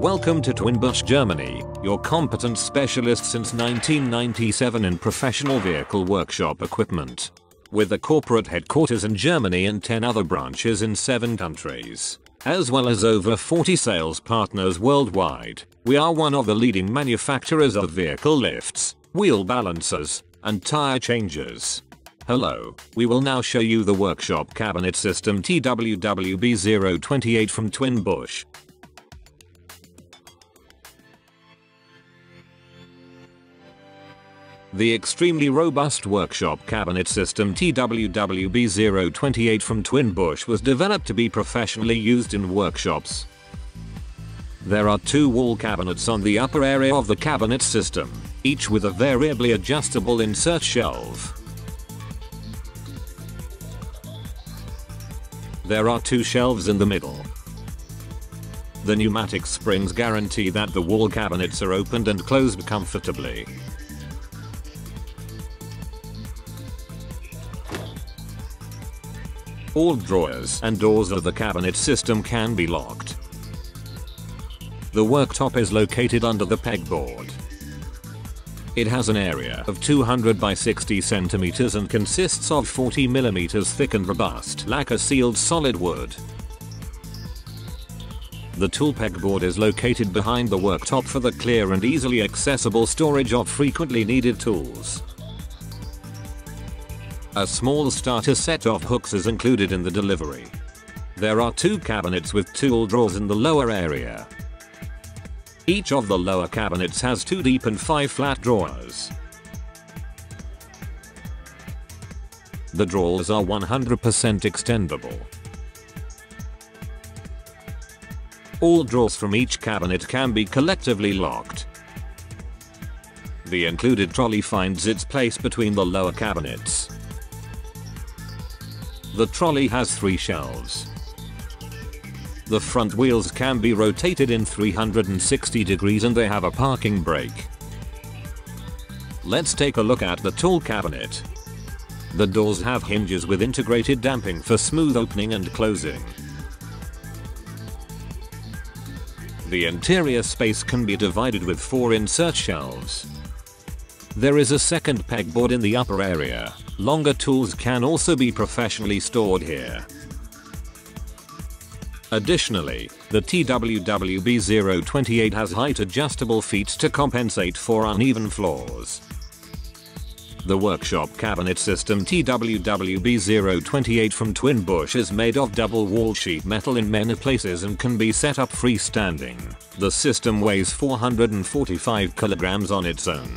Welcome to TWIN BUSCH Germany, your competent specialist since 1997 in professional vehicle workshop equipment. With a corporate headquarters in Germany and 10 other branches in 7 countries, as well as over 40 sales partners worldwide, we are one of the leading manufacturers of vehicle lifts, wheel balancers, and tire changers. Hello, we will now show you the workshop cabinet system TW WB028 from TWIN BUSCH. The extremely robust workshop cabinet system TW WB028 from TWIN BUSCH was developed to be professionally used in workshops. There are 2 wall cabinets on the upper area of the cabinet system, each with a variably adjustable insert shelf. There are 2 shelves in the middle. The pneumatic springs guarantee that the wall cabinets are opened and closed comfortably. All drawers and doors of the cabinet system can be locked. The worktop is located under the pegboard. It has an area of 200 by 60 cm and consists of 40 mm thick and robust lacquer-sealed solid wood. The tool pegboard is located behind the worktop for the clear and easily accessible storage of frequently needed tools. A small starter set of hooks is included in the delivery. There are 2 cabinets with tool drawers in the lower area. Each of the lower cabinets has 2 deep and 5 flat drawers. The drawers are 100% extendable. All drawers from each cabinet can be collectively locked. The included trolley finds its place between the lower cabinets. The trolley has 3 shelves. The front wheels can be rotated in 360 degrees and they have a parking brake. Let's take a look at the tool cabinet. The doors have hinges with integrated damping for smooth opening and closing. The interior space can be divided with 4 insert shelves. There is a second pegboard in the upper area. Longer tools can also be professionally stored here. Additionally, the TW WB028 has height adjustable feet to compensate for uneven floors. The workshop cabinet system TW WB028 from TWIN BUSCH is made of double wall sheet metal in many places and can be set up freestanding. The system weighs 445 kilograms on its own.